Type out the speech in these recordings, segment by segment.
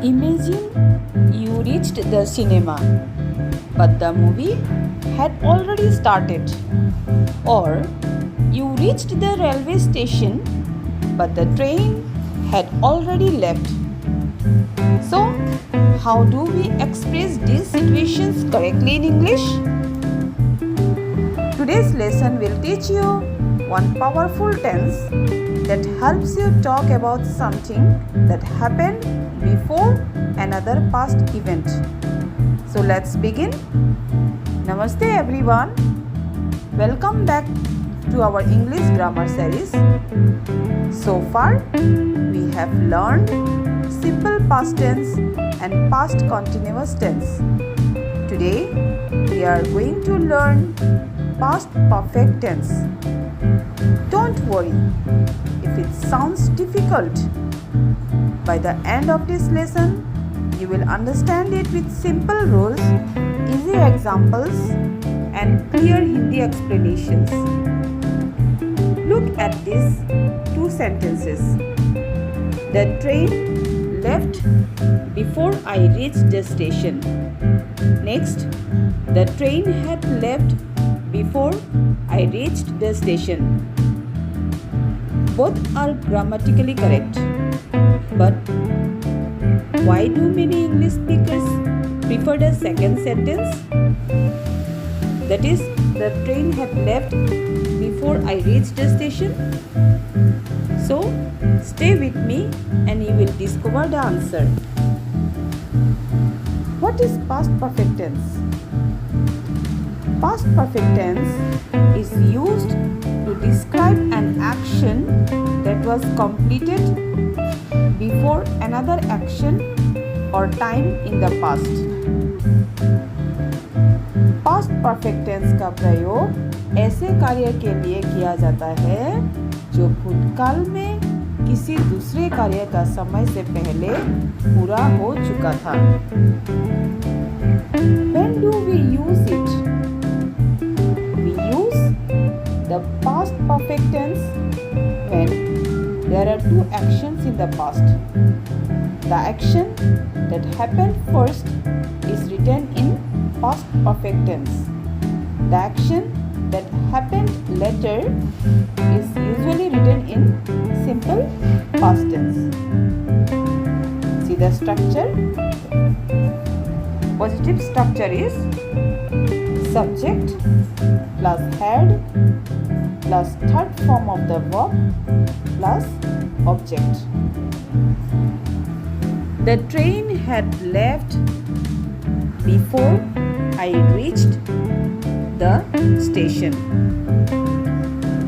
Imagine you reached the cinema, but the movie had already started. Or you reached the railway station, but the train had already left. So, how do we express these situations correctly in English? Today's lesson will teach you one powerful tense that helps you talk about something that happened before another past event. So let's begin. Namaste everyone. Welcome back to our English grammar series. So far, we have learned simple past tense and past continuous tense. Today, we are going to learn past perfect tense. Don't worry if it sounds difficult. By the end of this lesson, you will understand it with simple rules, easy examples, and clear Hindi explanations. Look at these two sentences. The train left before I reached the station. Next, the train had left before I reached the station. Both are grammatically correct. But why do many English speakers prefer the second sentence? That is, the train had left before I reached the station. So, stay with me and you will discover the answer. What is past perfect tense? Past perfect tense is used to describe an action that was completed before another action or time in the past. Past perfect tense का प्रयोग ऐसे कार्य के लिए किया जाता है जो भूतकाल में किसी दूसरे कार्य का समय से पहले पूरा हो चुका था. When do we use it? We use the past perfect tense when there are two actions in the past. The action that happened first is written in past perfect tense. The action that happened later is usually written in simple past tense. See the structure? Positive structure is subject plus head plus third form of the verb plus object. The train had left before I reached the station.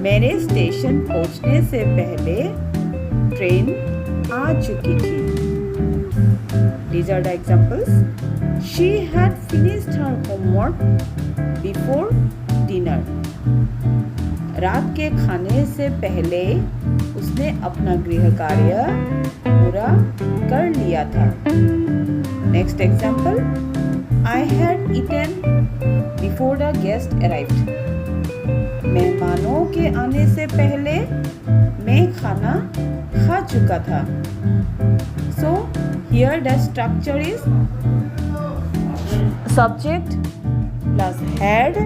मेरे station पहुंचने से पहले train आ चुकी थी. These are the examples. She had finished her homework before dinner. रात के खाने से पहले उसने अपना गृह कार्य पूरा कर लिया था. Next example. I had eaten before the guest arrived. मेहमानों के आने से पहले मैं खाना खा चुका था. So here the structure is subject plus head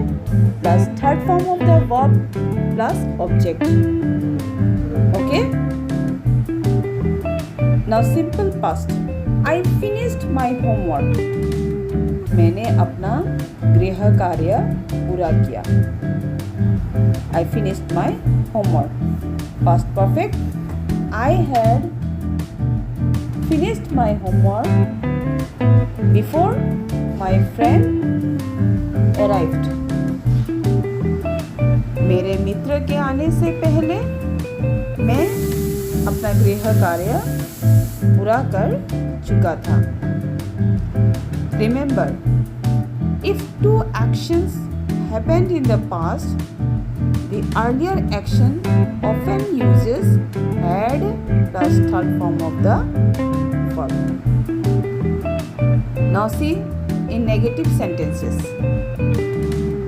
plus third form of the verb plus object. Okay? Now simple past. I finished my homework. मैंने अपना गृह कार्य पूरा किया. I finished my homework. Past perfect. I had finished my homework before my friend arrived. मेरे मित्र के आने से पहले मैं अपना गृह कार्य पूरा कर चुका था. Remember, if two actions happened in the past, the earlier action often uses had plus third form of the verb. Now see in negative sentences.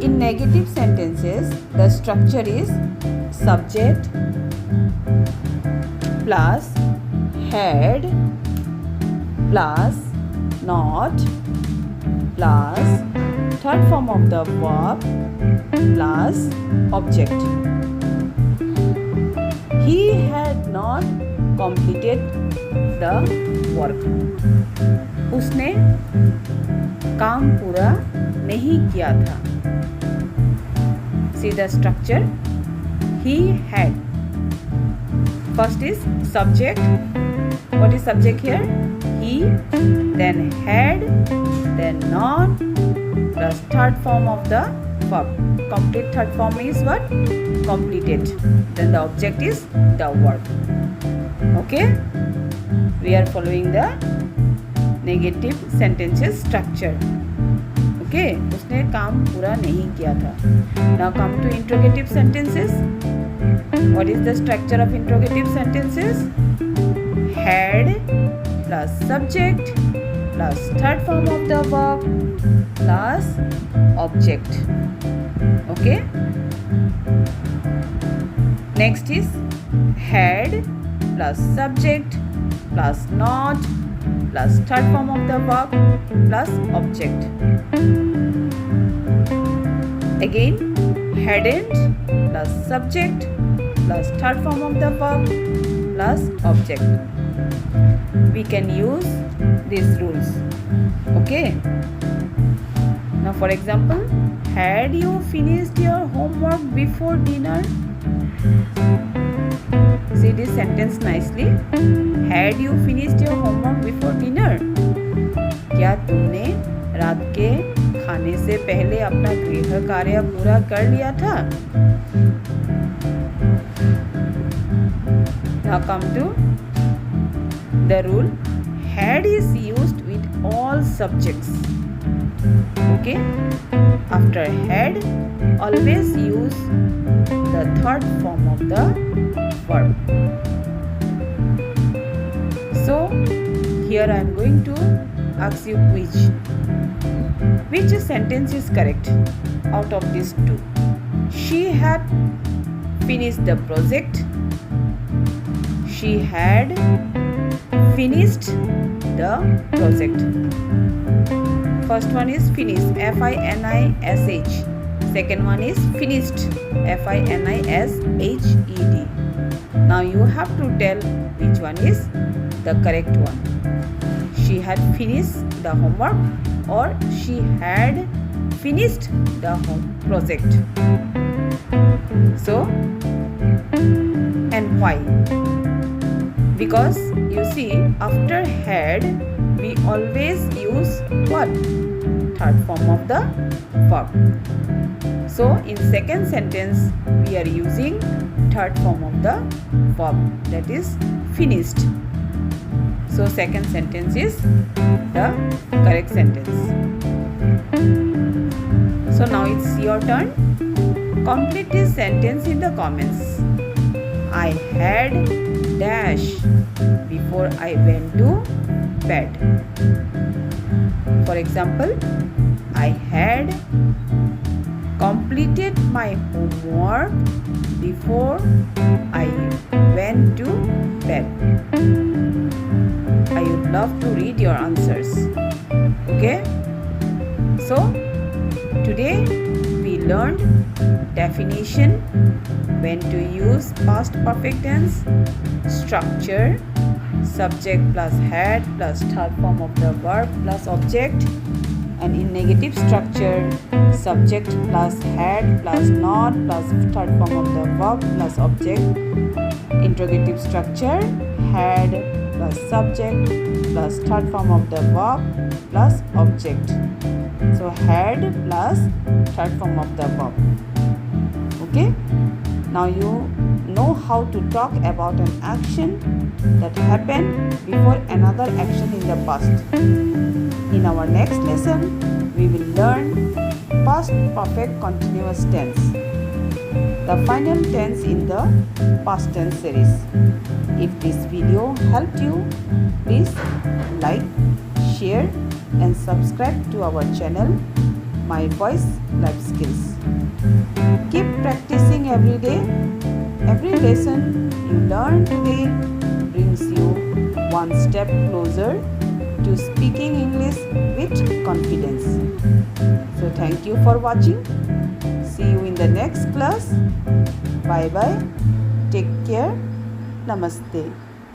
In negative sentences, the structure is subject plus had plus not plus third form of the verb plus object. He had not completed the work. उसने काम पूरा नहीं किया था. See the structure. He had. First is subject. What is subject here? He, then had, then not, plus third form of the verb. Complete third form is what? Completed. Then the object is the verb. Okay? We are following the negative sentences structure. Okay? उसने काम पूरा नहीं किया था. Now come to interrogative sentences. What is the structure of interrogative sentences? Had plus subject plus third form of the verb plus object. Okay? Next is had plus subject plus not plus third form of the verb plus object. Again, hadn't plus subject plus third form of the verb plus object. We can use these rules. Okay? Now for example, had you finished your homework before dinner? See this sentence nicely. Had you finished your homework before dinner? क्या तुमने रात के खाने से पहले अपना गृह कार्य पूरा कर लिया था? Now come to the rule. Had is used with all subjects. Okay? After had, always use the third form of the verb. So, here I am going to ask you quiz. Which sentence is correct out of these two? She had finished the project. She had finished the project. First one is finished, F-I-N-I-S-H. Second one is finished, F-I-N-I-S-H-E-D. Now you have to tell which one is the correct one. She had finished the homework or she had finished the home project. So, and why? Because you see, after had, we always use what? Third form of the verb. So, in second sentence, we are using third form of the verb, that is finished. So, second sentence is the correct sentence. So, now it's your turn. Complete this sentence in the comments. I had dash before I went to bed. For example, I had completed my homework before I went to bed. I would love to read your answers. Okay? So, today we learned definition, when to use past perfect tense, structure, subject plus had plus third form of the verb plus object, and in negative structure, subject plus had plus not plus third form of the verb plus object. Interrogative structure, had plus subject plus third form of the verb plus object. So had plus third form of the verb. Okay? Now you know how to talk about an action that happened before another action in the past. In our next lesson, we will learn past perfect continuous tense, the final tense in the past tense series. If this video helped you, please like, share and subscribe to our channel, My Voice Life Skills. Keep practicing every day. Every lesson you learn today brings you one step closer to speaking English with confidence. So thank you for watching. See you in the next class. Bye bye. Take care. Namaste.